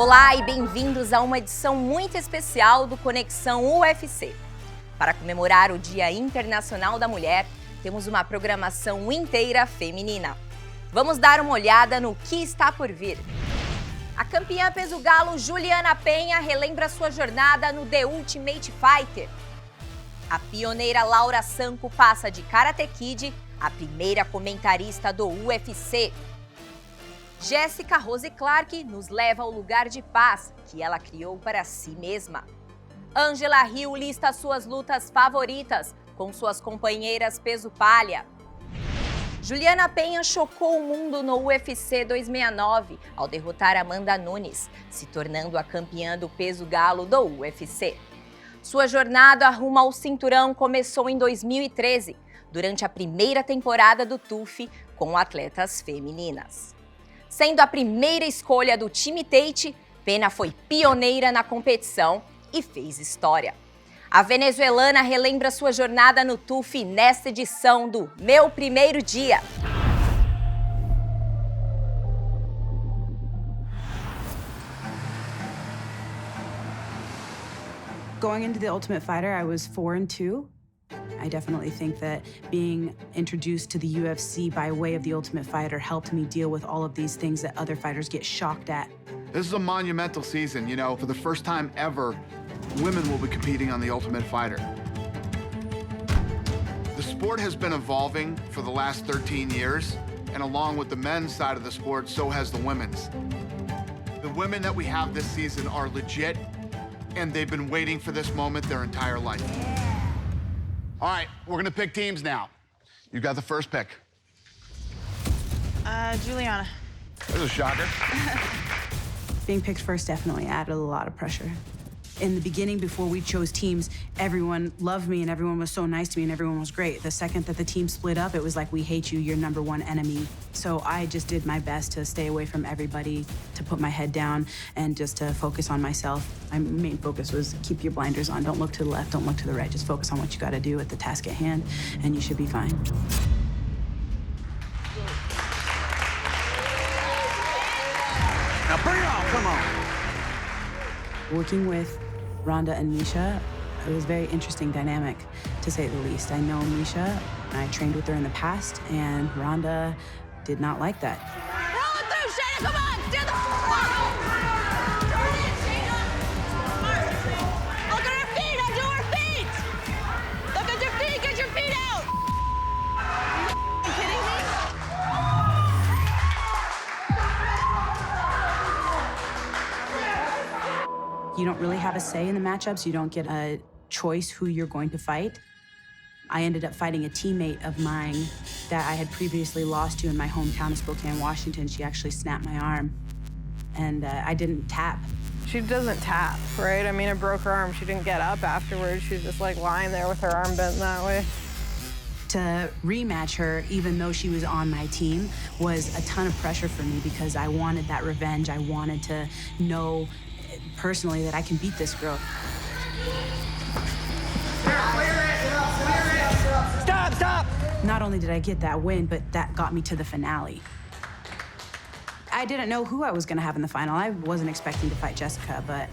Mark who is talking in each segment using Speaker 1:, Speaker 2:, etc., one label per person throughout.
Speaker 1: Olá e bem-vindos a uma edição muito especial do Conexão UFC. Para comemorar o Dia Internacional da Mulher, temos uma programação inteira feminina. Vamos dar uma olhada no que está por vir. A campeã peso galo Julianna Peña relembra sua jornada no The Ultimate Fighter. A pioneira Sanko passa de Karate Kid a primeira comentarista do UFC. Jessica Rose Clark nos leva ao lugar de paz que ela criou para si mesma. Angela Hill lista suas lutas favoritas com suas companheiras peso palha. Julianna Peña chocou o mundo no UFC 269 ao derrotar Amanda Nunes, se tornando a campeã do peso galo do UFC. Sua jornada rumo ao cinturão começou em 2013, durante a primeira temporada do TUF com atletas femininas. Sendo a primeira escolha do time Tate, Peña foi pioneira na competição e fez história. A venezuelana relembra sua jornada no TUF nesta edição do Meu Primeiro Dia.
Speaker 2: Going into the Ultimate Fighter, I was 4-2. I definitely think that being introduced to the UFC by way of the Ultimate Fighter helped me deal with all of these things that other fighters get shocked at.
Speaker 3: This is a monumental season, you know. For the first time ever, women will be competing on the Ultimate Fighter. The sport has been evolving for the last 13 years, and along with the men's side of the sport, so has the women's. The women that we have this season are legit, and they've been waiting for this moment their entire life. All right, we're gonna pick teams now. You got the first pick.
Speaker 4: Julianna.
Speaker 3: There's a shocker.
Speaker 2: Being picked first definitely added a lot of pressure. In the beginning, before we chose teams, everyone loved me and everyone was so nice to me and everyone was great. The second that the team split up, it was like, we hate you, you're number one enemy. So I just did my best to stay away from everybody, to put my head down and just to focus on myself. My main focus was keep your blinders on. Don't look to the left, don't look to the right. Just focus on what you gotta do at the task at hand and you should be fine.
Speaker 3: Now bring it on, come on.
Speaker 2: Working with Rhonda and Misha, it was a very interesting dynamic, to say the least. I know Misha, I trained with her in the past, and Rhonda did not like that.
Speaker 4: Roll it through, Shayna, come on! Stand the Look at her feet! Undo her feet! Look at your feet! Get your feet out! Are you kidding me?
Speaker 2: You don't really have a say in the matchups. You don't get a choice who you're going to fight. I ended up fighting a teammate of mine that I had previously lost to in my hometown of Spokane, Washington. She actually snapped my arm, and I didn't tap.
Speaker 5: She doesn't tap, right? I mean, it broke her arm. She didn't get up afterwards. She's just like lying there with her arm bent that way.
Speaker 2: To rematch her, even though she was on my team, was a ton of pressure for me because I wanted that revenge. I wanted to know personally that I can beat this girl.
Speaker 5: Stop!
Speaker 2: Not only did I get that win, but that got me to the finale. I didn't know who I was gonna have in the final. I wasn't expecting to fight Jessica, but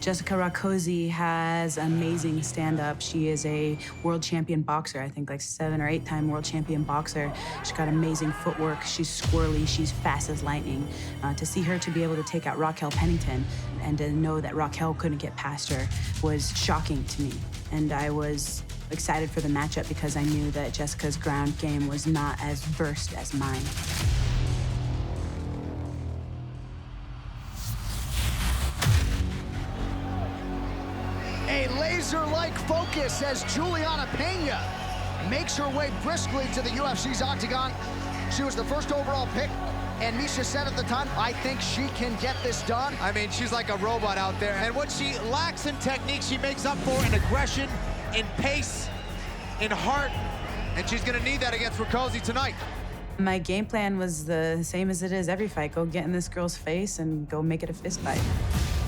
Speaker 2: Jessica Rakoczy has amazing stand-up. She is a world champion boxer, I think like 7 or 8 time world champion boxer. She's got amazing footwork. She's squirrely, she's fast as lightning. To see her to be able to take out Raquel Pennington and to know that Raquel couldn't get past her was shocking to me. And I was excited for the matchup because I knew that Jessica's ground game was not as versed as mine.
Speaker 6: A laser-like focus as Julianna Peña makes her way briskly to the UFC's octagon. She was the first overall pick, and Misha said at the time, I think she can get this done.
Speaker 7: I mean, she's like a robot out there. And what she lacks in technique, she makes up for in aggression, in pace, in heart. And she's gonna need that against Rakoczy tonight.
Speaker 2: My game plan was the same as it is every fight. Go get in this girl's face and go make it a fist fight.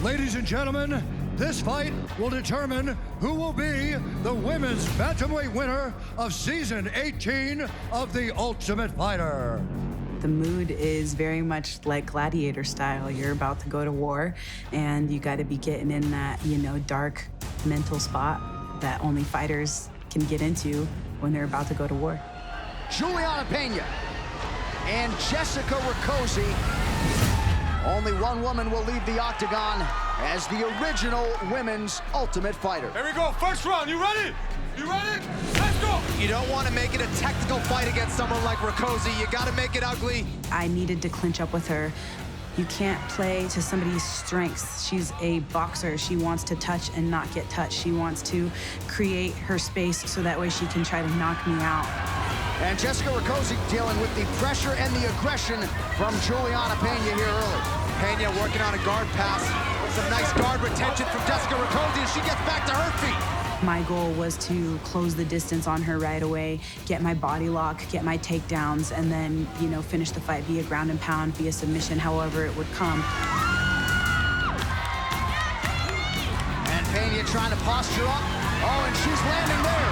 Speaker 8: Ladies and gentlemen, this fight will determine who will be the women's bantamweight winner of season 18 of The Ultimate Fighter.
Speaker 2: The mood is very much like gladiator style. You're about to go to war, and you got to be getting in that, dark mental spot that only fighters can get into when they're about to go to war.
Speaker 6: Julianna Peña and Jessica Rakoczy. Only one woman will leave the octagon as the original women's Ultimate Fighter.
Speaker 8: Here we go, first round, you ready? You ready? Let's go!
Speaker 7: You don't want to make it a technical fight against someone like Rakoczy. You got to make it ugly.
Speaker 2: I needed to clinch up with her. You can't play to somebody's strengths. She's a boxer. She wants to touch and not get touched. She wants to create her space so that way she can try to knock me out.
Speaker 6: And Jessica Rakoczy dealing with the pressure and the aggression from Julianna Peña here early.
Speaker 7: Peña working on a guard pass. Some nice guard retention from Jessica Rakoczy as she gets back to her feet.
Speaker 2: My goal was to close the distance on her right away, get my body lock, get my takedowns, and then, finish the fight via ground and pound, via submission, however it would come.
Speaker 6: And Peña trying to posture up. Oh, and she's landing there.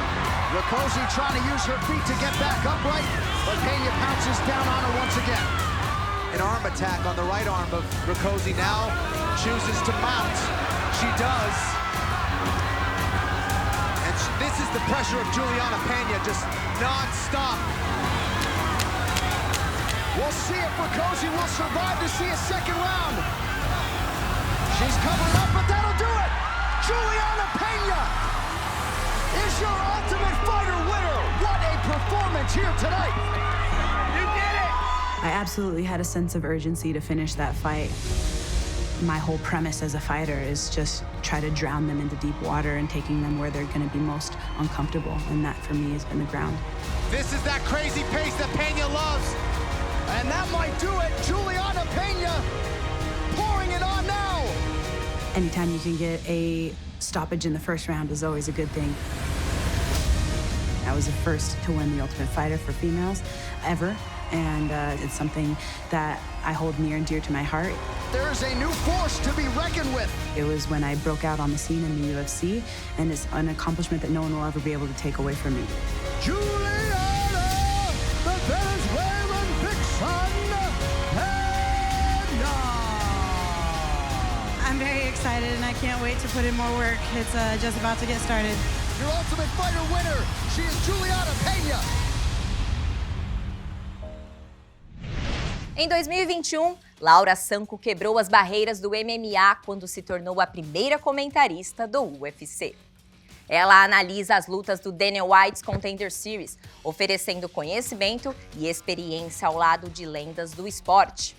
Speaker 6: Rakoczy trying to use her feet to get back upright, but Peña pounces down on her once again.
Speaker 7: An arm attack on the right arm of Rakoczy now chooses to mount. She does. And this is the pressure of Julianna Peña, just non-stop.
Speaker 6: We'll see if Rakoczy will survive to see a second round. She's covering up, but that'll do it. Julianna Peña is your Ultimate Fighter winner. What a performance here tonight. You did it.
Speaker 2: I absolutely had a sense of urgency to finish that fight. My whole premise as a fighter is just try to drown them into deep water and taking them where they're going to be most uncomfortable. And that, for me, has been the ground.
Speaker 7: This is that crazy pace that Peña loves.
Speaker 6: And that might do it. Julianna Peña pouring it on now.
Speaker 2: Anytime you can get a stoppage in the first round is always a good thing. I was the first to win the Ultimate Fighter for females ever, and it's something that I hold near and dear to my heart.
Speaker 6: There is a new force to be reckoned with.
Speaker 2: It was when I broke out on the scene in the UFC, and it's an accomplishment that no one will ever be able to take away from me.
Speaker 8: Julianna, the Venezuelan vixen, Peña!
Speaker 9: I'm very excited, and I can't wait to put in more work. It's just about to get started.
Speaker 6: Your Ultimate Fighter winner, she is Julianna Peña.
Speaker 1: Em 2021, Laura Sanko quebrou as barreiras do MMA quando se tornou a primeira comentarista do UFC. Ela analisa as lutas do Dana White's Contender Series, oferecendo conhecimento e experiência ao lado de lendas do esporte.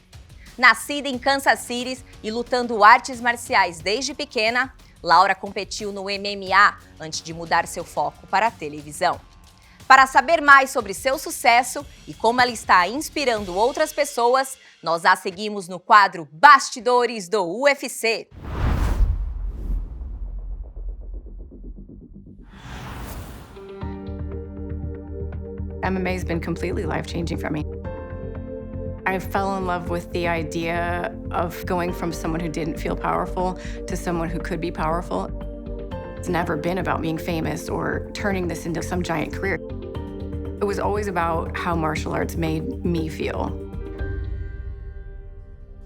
Speaker 1: Nascida em Kansas City e lutando artes marciais desde pequena, Laura competiu no MMA antes de mudar seu foco para a televisão. Para saber mais sobre seu sucesso e como ela está inspirando outras pessoas, nós a seguimos no quadro Bastidores do UFC.
Speaker 10: MMA has been completely life-changing for me. I fell in love with the idea of going from someone who didn't feel powerful to someone who could be powerful. It's never been about being famous or turning this into some giant career. It was always about how martial arts made me feel.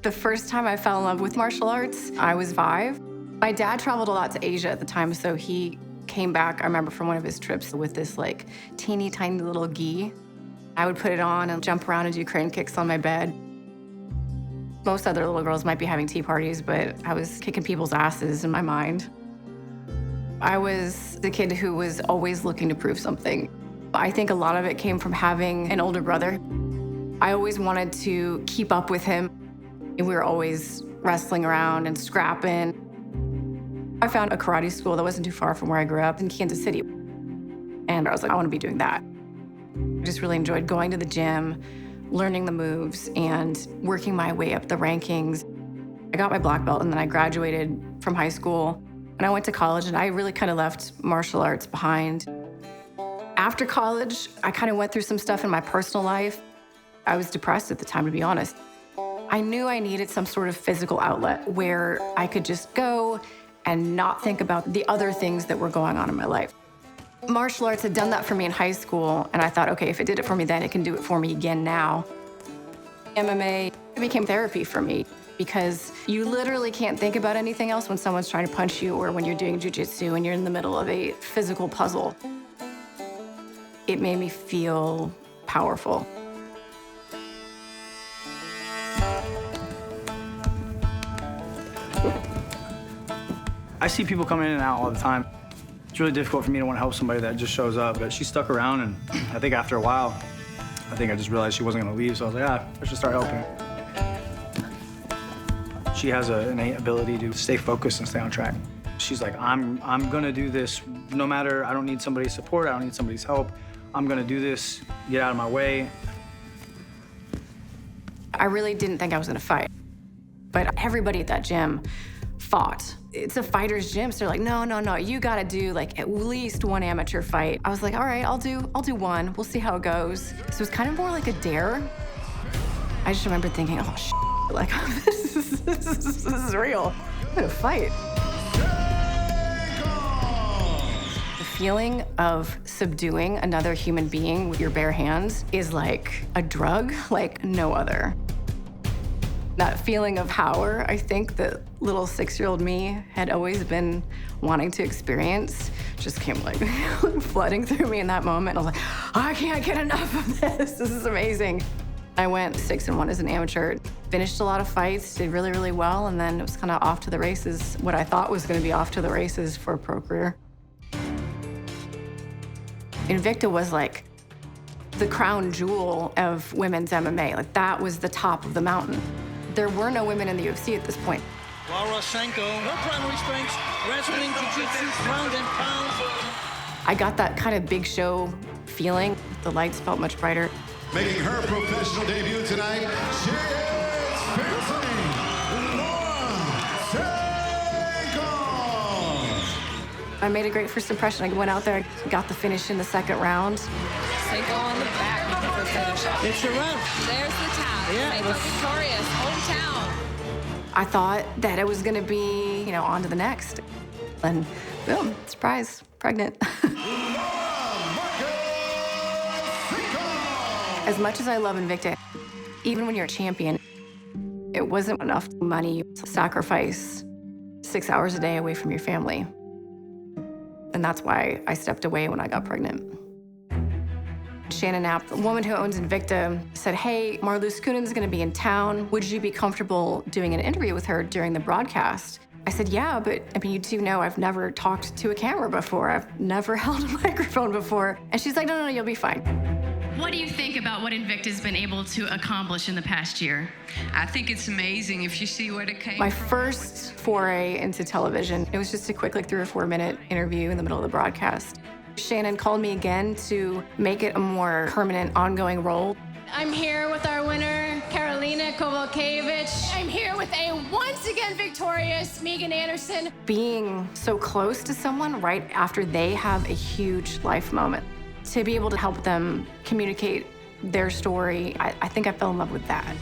Speaker 10: The first time I fell in love with martial arts, I was 5. My dad traveled a lot to Asia at the time, so he came back, I remember, from one of his trips with this teeny tiny little gi. I would put it on and jump around and do crane kicks on my bed. Most other little girls might be having tea parties, but I was kicking people's asses in my mind. I was the kid who was always looking to prove something. I think a lot of it came from having an older brother. I always wanted to keep up with him. We were always wrestling around and scrapping. I found a karate school that wasn't too far from where I grew up in Kansas City. And I was like, I want to be doing that. I just really enjoyed going to the gym, learning the moves, and working my way up the rankings. I got my black belt, and then I graduated from high school. And I went to college, and I really kind of left martial arts behind. After college, I kind of went through some stuff in my personal life. I was depressed at the time, to be honest. I knew I needed some sort of physical outlet where I could just go and not think about the other things that were going on in my life. Martial arts had done that for me in high school, and I thought, okay, if it did it for me then, it can do it for me again now. MMA became therapy for me because you literally can't think about anything else when someone's trying to punch you or when you're doing jiu-jitsu and you're in the middle of a physical puzzle. It made me feel powerful.
Speaker 11: I see people come in and out all the time. It's really difficult for me to want to help somebody that just shows up, but she stuck around, and I think after a while, I just realized she wasn't going to leave, so I was like, I should start helping. She has an innate ability to stay focused and stay on track. She's like, I'm going to do this no matter, I don't need somebody's support, I don't need somebody's help. I'm going to do this, get out of my way.
Speaker 10: I really didn't think I was going to fight, but everybody at that gym fought. It's a fighter's gym, so they're like, no, you gotta do like at least one amateur fight. I was like, all right, I'll do one. We'll see how it goes. So it was kind of more like a dare. I just remember thinking, oh, like, this is real. I'm gonna fight. The feeling of subduing another human being with your bare hands is like a drug, like no other. That feeling of power, I think that little 6-year-old me had always been wanting to experience, just came like flooding through me in that moment. I was like, I can't get enough of this. This is amazing. I went 6-1 as an amateur, finished a lot of fights, did really, really well, and then it was kind of off to the races, what I thought was going to be off to the races for a pro career. Invicta was like the crown jewel of women's MMA. Like that was the top of the mountain. There were no women in the UFC at this point.
Speaker 12: Laura Sanko, her primary strengths, wrestling, jiu-jitsu, ground and pound.
Speaker 10: I got that kind of big show feeling. The lights felt much brighter.
Speaker 13: Making her professional debut tonight, she is facing Laura Sanko.
Speaker 10: I made a great first impression. I went out there, got the finish in the second round.
Speaker 4: Sanko on the back looking for a finish.
Speaker 12: It's a run.
Speaker 4: There's the towel.
Speaker 12: Yeah.
Speaker 4: Sanko victorious, hometown.
Speaker 10: I thought that it was gonna be, on to the next. And boom, surprise, pregnant. As much as I love Invicta, even when you're a champion, it wasn't enough money to sacrifice 6 hours a day away from your family. And that's why I stepped away when I got pregnant. Shannon Knapp, the woman who owns Invicta, said, hey, Marloes Koenen's gonna be in town. Would you be comfortable doing an interview with her during the broadcast? I said, yeah, but you do know I've never talked to a camera before. I've never held a microphone before. And she's like, no, you'll be fine.
Speaker 14: What do you think about what Invicta's been able to accomplish in the past year?
Speaker 15: I think it's amazing if you see where it came
Speaker 10: My
Speaker 15: from.
Speaker 10: first foray into television, it was just a quick 3 or 4 minute interview in the middle of the broadcast. Shannon called me again to make it a more permanent, ongoing role.
Speaker 16: I'm here with our winner, Karolina Kowalkiewicz. I'm here with a once again victorious Megan Anderson.
Speaker 10: Being so close to someone right after they have a huge life moment, to be able to help them communicate their story, I think I fell in love with that.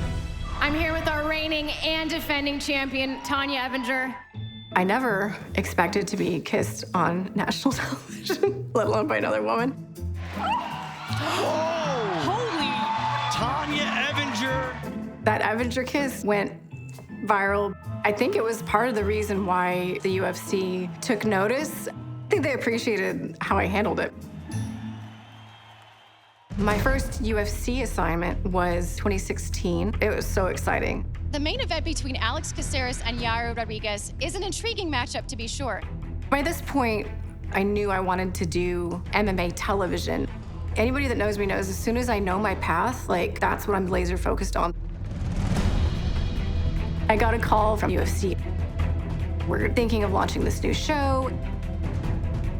Speaker 16: I'm here with our reigning and defending champion, Tanya Evinger.
Speaker 10: I never expected to be kissed on national television, let alone by another woman.
Speaker 12: Holy Tanya Evinger.
Speaker 10: That Evinger kiss went viral. I think it was part of the reason why the UFC took notice. I think they appreciated how I handled it. My first UFC assignment was 2016. It was so exciting.
Speaker 16: The main event between Alex Caceres and Yair Rodriguez is an intriguing matchup, to be sure.
Speaker 10: By this point, I knew I wanted to do MMA television. Anybody that knows me knows as soon as I know my path, that's what I'm laser focused on. I got a call from UFC. We're thinking of launching this new show.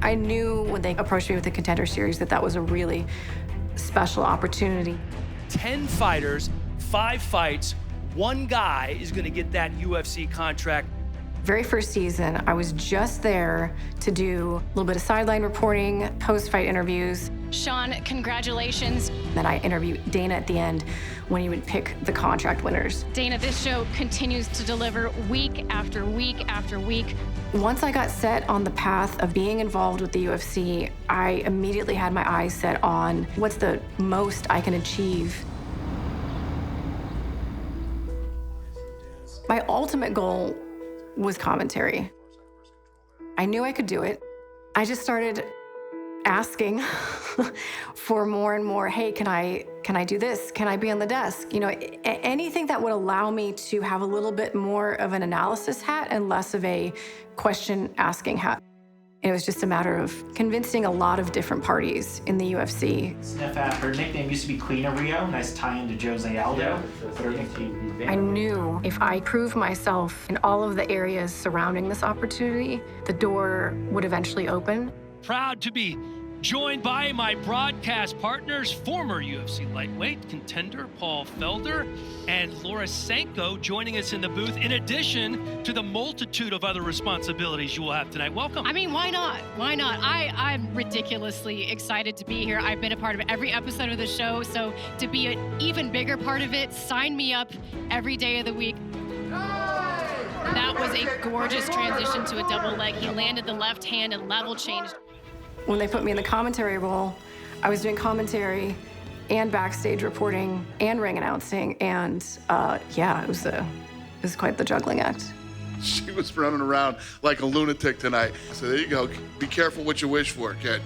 Speaker 10: I knew when they approached me with the Contender Series that was a really special opportunity.
Speaker 17: 10 fighters, 5 fights, 1 guy is gonna get that UFC contract.
Speaker 10: Very first season, I was just there to do a little bit of sideline reporting, post-fight interviews.
Speaker 16: Sean, congratulations.
Speaker 10: Then I interviewed Dana at the end when he would pick the contract winners.
Speaker 16: Dana, this show continues to deliver week after week after week.
Speaker 10: Once I got set on the path of being involved with the UFC, I immediately had my eyes set on what's the most I can achieve. My ultimate goal was commentary. I knew I could do it. I just started asking for more and more, hey, can I do this? Can I be on the desk? You know, anything that would allow me to have a little bit more of an analysis hat and less of a question asking hat. It was just a matter of convincing a lot of different parties in the UFC.
Speaker 18: Sniff, her nickname used to be Queen of Rio. Nice tie-in to Jose Aldo.
Speaker 10: I knew if I proved myself in all of the areas surrounding this opportunity, the door would eventually open.
Speaker 17: Proud to be joined by my broadcast partners, former UFC lightweight contender Paul Felder and Laura Sanko joining us in the booth, in addition to the multitude of other responsibilities you will have tonight. Welcome.
Speaker 16: I mean, why not? Why not? I'm ridiculously excited to be here. I've been a part of every episode of the show, so to be an even bigger part of it, sign me up every day of the week. That was a gorgeous transition to a double leg. He landed the left hand and level changed.
Speaker 10: When they put me in the commentary role, I was doing commentary and backstage reporting and ring announcing, and yeah, it was quite the juggling act.
Speaker 3: She was running around like a lunatic tonight. So there you go. Be careful what you wish for, kid.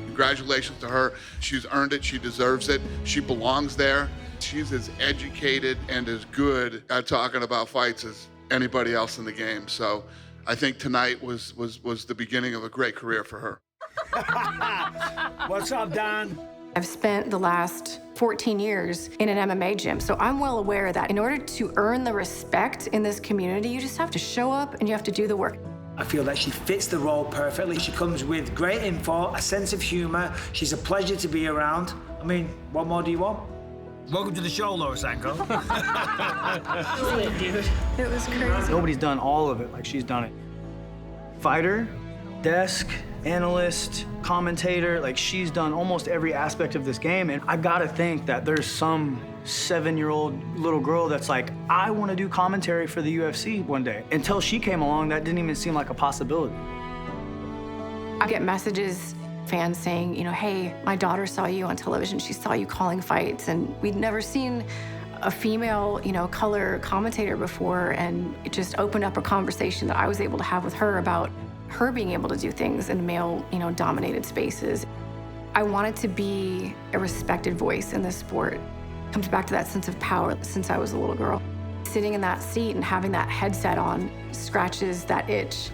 Speaker 3: Congratulations to her. She's earned it. She deserves it. She belongs there. She's as educated and as good at talking about fights as anybody else in the game. So I think tonight was the beginning of a great career for her.
Speaker 19: What's up, Don?
Speaker 10: I've spent the last 14 years in an MMA gym, so I'm well aware that in order to earn the respect in this community, you just have to show up and you have to do the work.
Speaker 19: I feel that she fits the role perfectly. She comes with great info, a sense of humor. She's a pleasure to be around. I mean, what more do you want? Welcome to the show, Laura Sanko.
Speaker 10: Dude. It was crazy.
Speaker 11: Nobody's done all of it like she's done it. Fighter, desk, analyst, commentator, like she's done almost every aspect of this game. And I gotta think that there's some 7-year-old little girl that's like, I wanna do commentary for the UFC one day. Until she came along, that didn't even seem like a possibility.
Speaker 10: I get messages, fans saying, you know, hey, my daughter saw you on television. She saw you calling fights, and we'd never seen a female, you know, color commentator before. And it just opened up a conversation that I was able to have with her about her being able to do things in male, you know, dominated spaces. I wanted to be a respected voice in this sport. It comes back to that sense of power since I was a little girl. Sitting in that seat and having that headset on scratches that itch.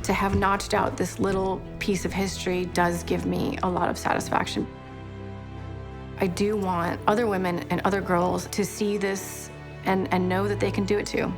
Speaker 10: To have notched out this little piece of history does give me a lot of satisfaction. I do want other women and other girls to see this and know that they can do it too.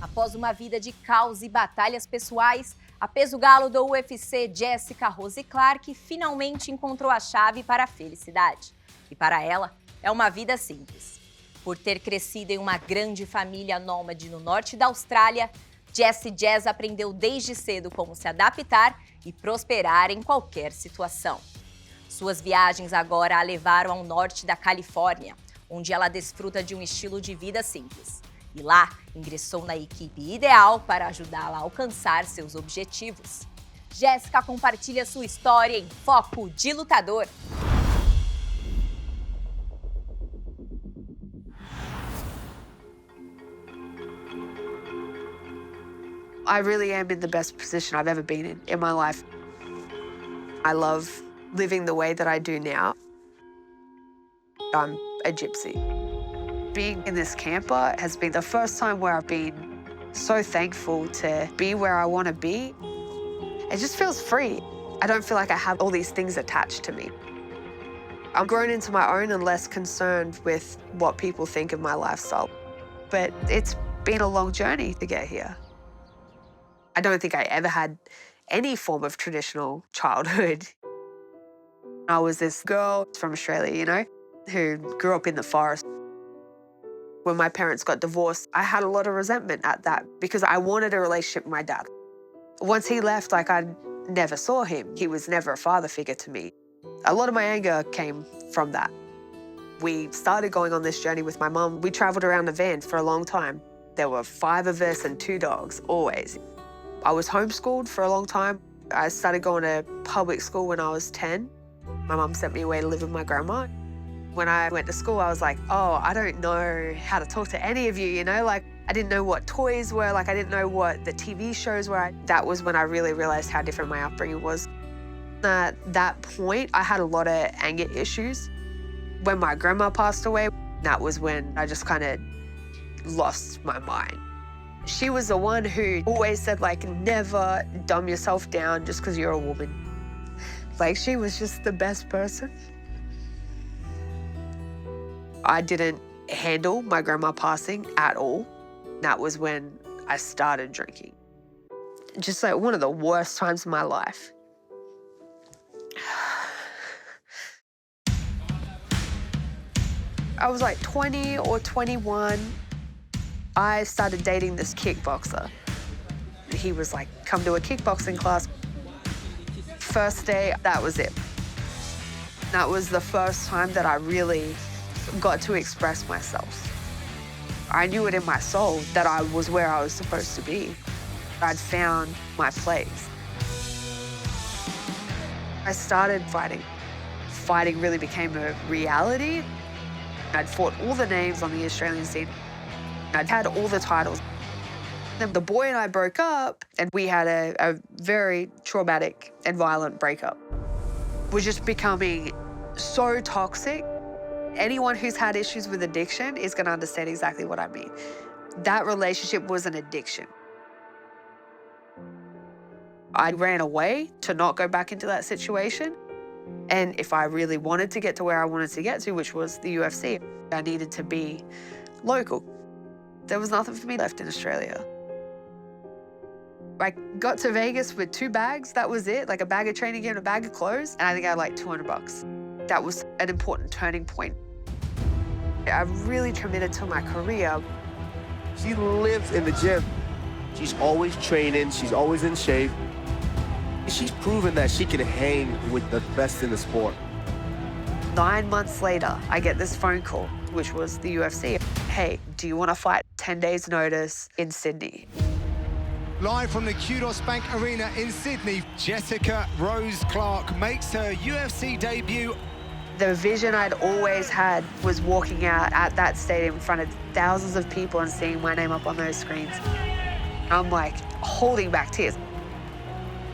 Speaker 1: Após uma vida de caos e batalhas pessoais, a peso galo do UFC, Jessica Rose Clark, finalmente encontrou a chave para a felicidade. E para ela, é uma vida simples. Por ter crescido em uma grande família nômade no norte da Austrália, Jessie Jazz aprendeu desde cedo como se adaptar e prosperar em qualquer situação. Suas viagens agora a levaram ao norte da Califórnia, onde ela desfruta de um estilo de vida simples. E lá, ingressou na equipe ideal para ajudá-la a alcançar seus objetivos. Jéssica compartilha sua história em Foco de Lutador.
Speaker 20: I really am in the best position I've ever been in my life. I love living the way that I do now. I'm a gypsy. Being in this camper has been the first time where I've been so thankful to be where I want to be. It just feels free. I don't feel like I have all these things attached to me. I'm grown into my own and less concerned with what people think of my lifestyle. But it's been a long journey to get here. I don't think I ever had any form of traditional childhood. I was this girl from Australia, you know, who grew up in the forest. When my parents got divorced, I had a lot of resentment at that because I wanted a relationship with my dad. Once he left, like, I never saw him. He was never a father figure to me. A lot of my anger came from that. We started going on this journey with my mum. We traveled around the van for a long time. There were 5 of us and 2 dogs, always. I was homeschooled for a long time. I started going to public school when I was 10. My mum sent me away to live with my grandma. When I went to school, I was like, oh, I don't know how to talk to any of you, you know? Like, I didn't know what toys were, like, I didn't know what the TV shows were. That was when I really realized how different my upbringing was. At that point, I had a lot of anger issues. When my grandma passed away, that was when I just kind of lost my mind. She was the one who always said, like, never dumb yourself down just because you're a woman. Like, she was just the best person. I didn't handle my grandma passing at all. That was when I started drinking. Just like one of the worst times of my life. I was like 20 or 21. I started dating this kickboxer. He was like, come to a kickboxing class. First day, that was it. That was the first time that I really got to express myself. I knew it in my soul that I was where I was supposed to be. I'd found my place. I started fighting. Fighting really became a reality. I'd fought all the names on the Australian scene. I'd had all the titles. Then the boy and I broke up, and we had a very traumatic and violent breakup. We're just becoming so toxic. Anyone who's had issues with addiction is going to understand exactly what I mean. That relationship was an addiction. I ran away to not go back into that situation. And if I really wanted to get to where I wanted to get to, which was the UFC, I needed to be local. There was nothing for me left in Australia. I got to Vegas with 2 bags, that was it, like a bag of training gear and a bag of clothes, and I think I had like $200. That was an important turning point. I really committed to my career.
Speaker 21: She lives in the gym. She's always training, she's always in shape. She's proven that she can hang with the best in the sport.
Speaker 20: 9 months later, I get this phone call, which was the UFC. Hey, do you want to fight 10 days notice in Sydney?
Speaker 7: Live from the Kudos Bank Arena in Sydney, Jessica Rose Clark makes her UFC debut.
Speaker 20: The vision I'd always had was walking out at that stadium in front of thousands of people and seeing my name up on those screens. I'm like holding back tears.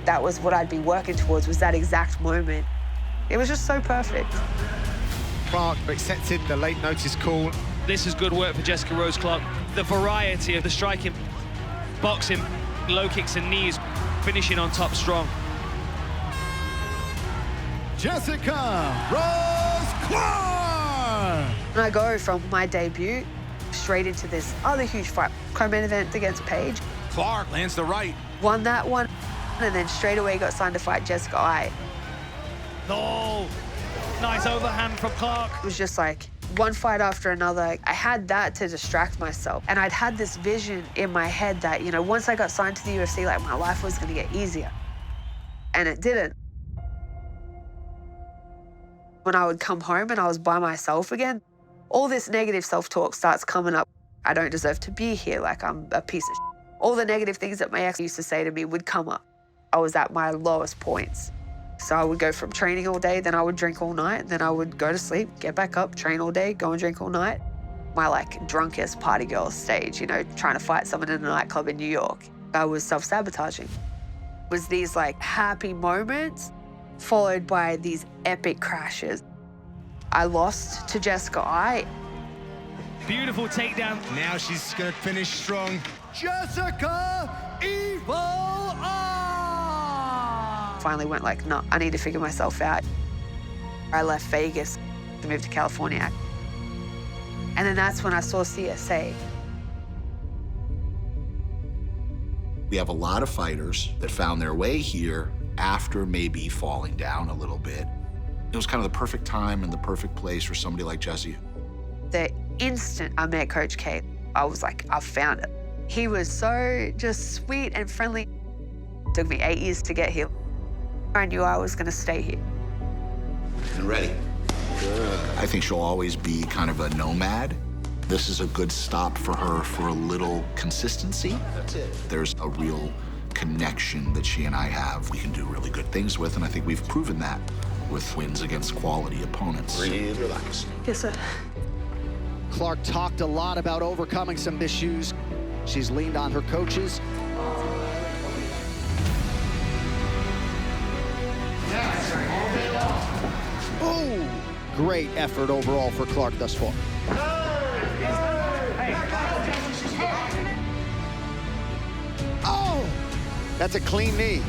Speaker 20: That was what I'd be working towards, was that exact moment. It was just so perfect.
Speaker 7: Clark accepted the late notice call.
Speaker 17: This is good work for Jessica Rose Clark. The variety of the striking, boxing, low kicks and knees, finishing on top strong.
Speaker 8: Jessica Rose Clark!
Speaker 20: And I go from my debut straight into this other huge fight, co-main event against Paige.
Speaker 7: Clark lands the right.
Speaker 20: Won that one, and then straight away got signed to fight Jessica I.
Speaker 17: Oh, nice overhand from Clark.
Speaker 20: It was just like one fight after another. I had that to distract myself. And I'd had this vision in my head that, you know, once I got signed to the UFC, like my life was gonna get easier. And it didn't. When I would come home and I was by myself again, all this negative self-talk starts coming up. I don't deserve to be here, like I'm a piece of shit. All the negative things that my ex used to say to me would come up. I was at my lowest points. So I would go from training all day, then I would drink all night, then I would go to sleep, get back up, train all day, go and drink all night. My like drunkest party girl stage, you know, trying to fight someone in a nightclub in New York. I was self-sabotaging. It was these like happy moments followed by these epic crashes. I lost to Jessica I.
Speaker 17: Beautiful takedown.
Speaker 7: Now she's gonna finish strong.
Speaker 8: Jessica Evil I!
Speaker 20: Finally went like, no, I need to figure myself out. I left Vegas to move to California. And then that's when I saw CSA.
Speaker 22: We have a lot of fighters that found their way here after maybe falling down a little bit. It was kind of the perfect time and the perfect place for somebody like Jessie.
Speaker 20: The instant I met Coach K, I was like, I've found it. He was so just sweet and friendly. It took me 8 years to get here. I knew I was gonna stay here.
Speaker 22: And ready. Good. I think she'll always be kind of a nomad. This is a good stop for her for a little consistency. That's it. There's a real connection that she and I have. We can do really good things with, and I think we've proven that. with wins against quality opponents.
Speaker 13: Breathe, relax.
Speaker 9: Yes, sir.
Speaker 6: Clark talked a lot about overcoming some issues. She's leaned on her coaches. Oh, great effort overall for Clark thus far. Oh, that's a clean knee.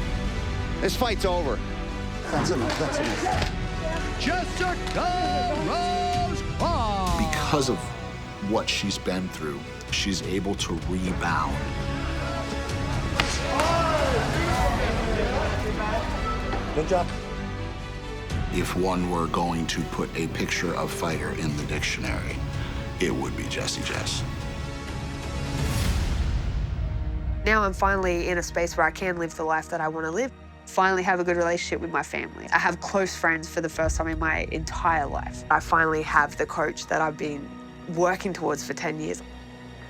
Speaker 6: This fight's over.
Speaker 13: That's enough, that's enough.
Speaker 6: Jessica Rose.
Speaker 22: Because of what she's been through, she's able to rebound.
Speaker 13: Good job.
Speaker 22: If one were going to put a picture of fighter in the dictionary, it would be Jessie Jess.
Speaker 20: Now I'm finally in a space where I can live the life that I want to live. Finally have a good relationship with my family. I have close friends for the first time in my entire life. I finally have the coach that I've been working towards for 10 years.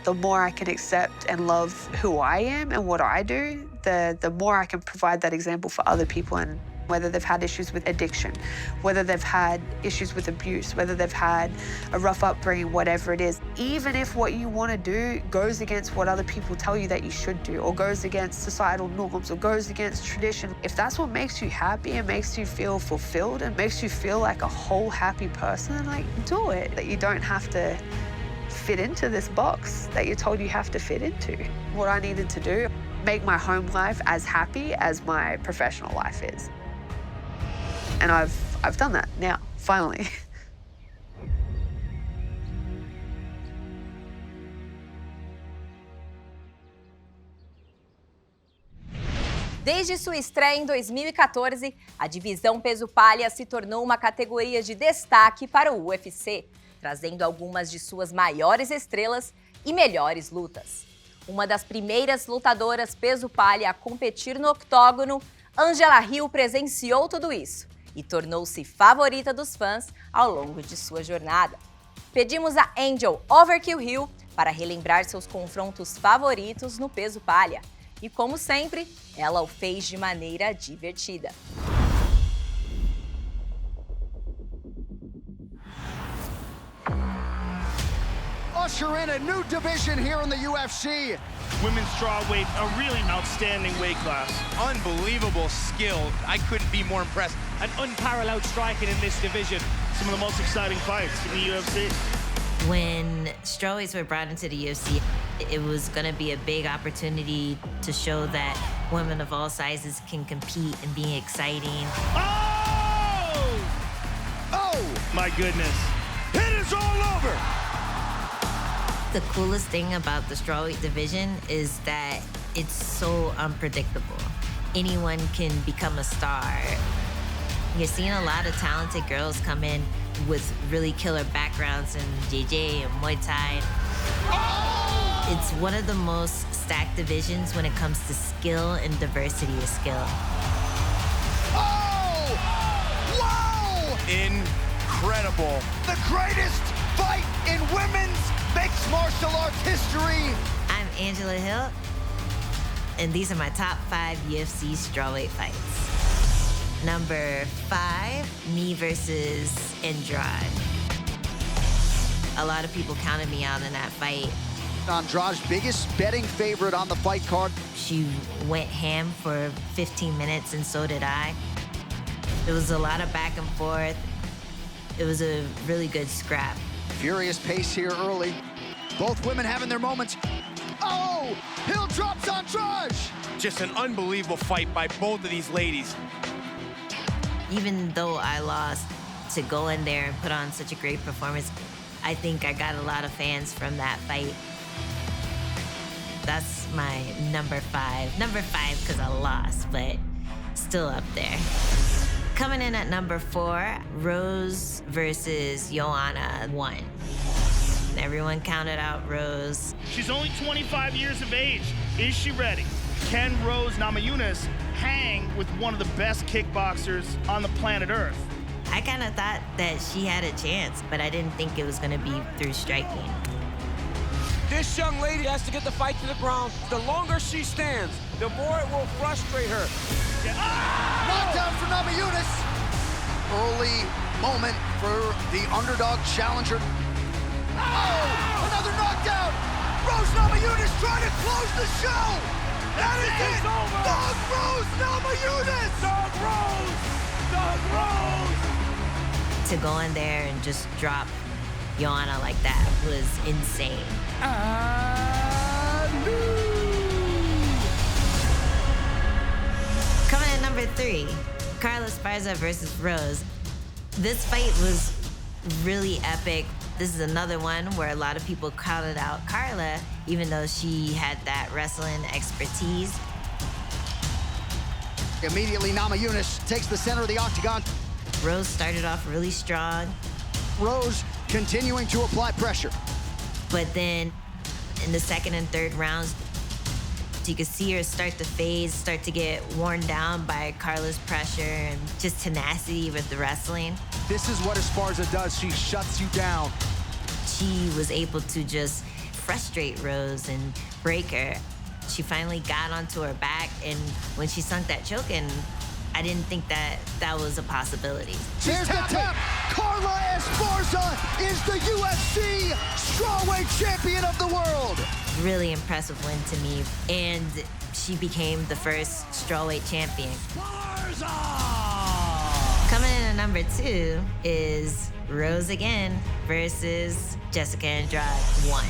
Speaker 20: The more I can accept and love who I am and what I do, the more I can provide that example for other people, and whether they've had issues with addiction, whether they've had issues with abuse, whether they've had a rough upbringing, whatever it is. Even if what you want to do goes against what other people tell you that you should do, or goes against societal norms, or goes against tradition, if that's what makes you happy and makes you feel fulfilled and makes you feel like a whole happy person, like, do it. That you don't have to fit into this box that you're told you have to fit into. What I needed to do, make my home life as happy as my professional life is. And I've done that now, finally.
Speaker 1: Desde sua estreia em 2014, a divisão peso-palha se tornou uma categoria de destaque para o UFC, trazendo algumas de suas maiores estrelas e melhores lutas. Uma das primeiras lutadoras peso-palha a competir no octógono, Angela Hill presenciou tudo isso e tornou-se favorita dos fãs ao longo de sua jornada. Pedimos a Angel Overkill Hill para relembrar seus confrontos favoritos no peso-palha. E como sempre, ela o fez de maneira divertida.
Speaker 6: Usher in a new division here in the UFC.
Speaker 2: Women's strawweight, a really outstanding weight class.
Speaker 7: Unbelievable skill. I couldn't be more impressed.
Speaker 2: An unparalleled striking in this division. Some of the most exciting fights in the UFC.
Speaker 5: When strawweights were brought into the UFC, it was going to be a big opportunity to show that women of all sizes can compete and be exciting.
Speaker 2: Oh! Oh! My goodness. It is all over!
Speaker 5: The coolest thing about the strawweight division is that it's so unpredictable. Anyone can become a star. You're seeing a lot of talented girls come in with really killer backgrounds in JJ and Muay Thai. Oh! It's one of the most stacked divisions when it comes to skill and diversity of skill.
Speaker 6: Oh! Wow!
Speaker 7: Incredible.
Speaker 6: The greatest fight in women's mixed martial arts history.
Speaker 5: I'm Angela Hill, and these are my top 5 UFC strawweight fights. Number 5, me versus Andrade. A lot of people counted me out in that fight.
Speaker 6: Andrade's biggest betting favorite on the fight card.
Speaker 5: She went ham for 15 minutes, and so did I. There was a lot of back and forth. It was a really good scrap.
Speaker 6: Furious pace here early. Both women having their moments. Oh! Hill drops Andrade!
Speaker 7: Just an unbelievable fight by both of these ladies.
Speaker 5: Even though I lost, to go in there and put on such a great performance, I think I got a lot of fans from that fight. That's my number 5. Number 5 because I lost, but still up there. Coming in at number 4, Rose versus Joanna 1. Everyone counted out Rose.
Speaker 2: She's only 25 years of age. Is she ready? Can Rose Namajunas hang with one of the best kickboxers on the planet Earth?
Speaker 5: I kind of thought that she had a chance, but I didn't think it was going to be through striking.
Speaker 23: This young lady has to get the fight to the ground. The longer she stands, the more it will frustrate her.
Speaker 6: Knockdown for Namajunas. early moment for the underdog challenger. Oh, another knockdown. Rose Namajunas trying to close the show. That is it. Dog Rose Namajunas. Dog Rose. Dog Rose.
Speaker 5: To go in there and just drop Joanna like that was insane. Coming in number 3, Carla Esparza versus Rose. This fight was really epic. This is another one where a lot of people crowded out Carla, even though she had that wrestling expertise.
Speaker 6: Immediately, Namajunas takes the center of the octagon.
Speaker 5: Rose started off really strong.
Speaker 6: Rose continuing to apply pressure.
Speaker 5: But then in the second and third rounds, you could see her start to phase, start to get worn down by Carla's pressure and just tenacity with the wrestling.
Speaker 6: This is what Esparza does. She shuts you down.
Speaker 5: She was able to just frustrate Rose and break her. She finally got onto her back, and when she sunk that choke in, I didn't think that was a possibility.
Speaker 6: There's the tap. Carla Esparza is the UFC strawweight champion of the world.
Speaker 5: Really impressive win to me, and she became the first strawweight champion. Coming in at number 2 is Rose again versus Jessica Andrade 1.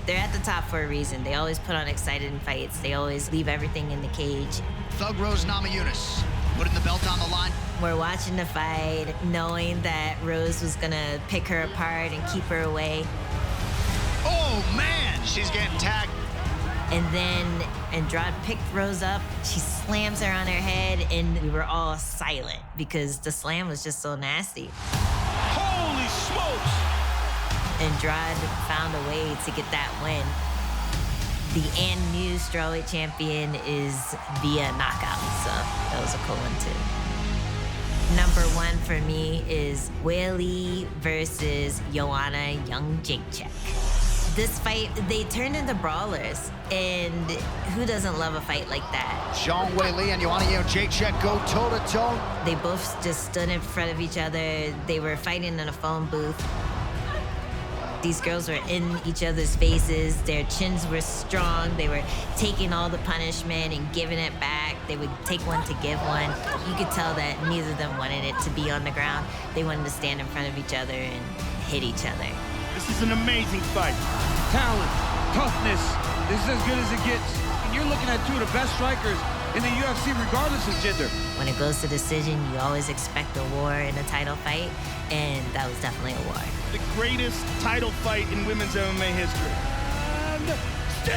Speaker 5: They're at the top for a reason. They always put on exciting fights. They always leave everything in the cage.
Speaker 6: Thug Rose Namajunas putting the belt on the line.
Speaker 5: We're watching the fight, knowing that Rose was gonna pick her apart and keep her away.
Speaker 6: Oh man, she's getting tagged.
Speaker 5: And then Andrade picked Rose up. She slams her on her head, and we were all silent because the slam was just so nasty.
Speaker 23: Holy smokes!
Speaker 5: Andrade found a way to get that win. The new strawweight champion is via knockout, so that was a cool one too. Number 1 for me is Weili versus Joanna Jędrzejczyk. This fight, they turned into brawlers, and who doesn't love a fight like that?
Speaker 6: Zhang Weili and Joanna Jędrzejczyk go toe-to-toe.
Speaker 5: They both just stood in front of each other. They were fighting in a phone booth. These girls were in each other's faces. Their chins were strong. They were taking all the punishment and giving it back. They would take one to give one. You could tell that neither of them wanted it to be on the ground. They wanted to stand in front of each other and hit each other.
Speaker 2: This is an amazing fight.
Speaker 23: Talent, toughness, this is as good as it gets. And you're looking at 2 of the best strikers in the UFC regardless of gender.
Speaker 5: When it goes to decision, you always expect a war in a title fight, and that was definitely a war.
Speaker 2: The greatest title fight in women's MMA history. And still!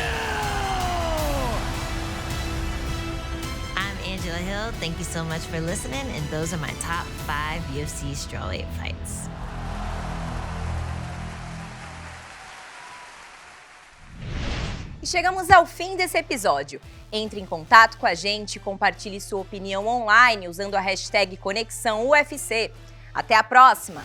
Speaker 5: I'm Angela Hill. Thank you so much for listening, and those are my top 5 UFC strawweight fights.
Speaker 1: E chegamos ao fim desse episódio. Entre em contato com a gente e compartilhe sua opinião online usando a hashtag Conexão UFC. Até a próxima!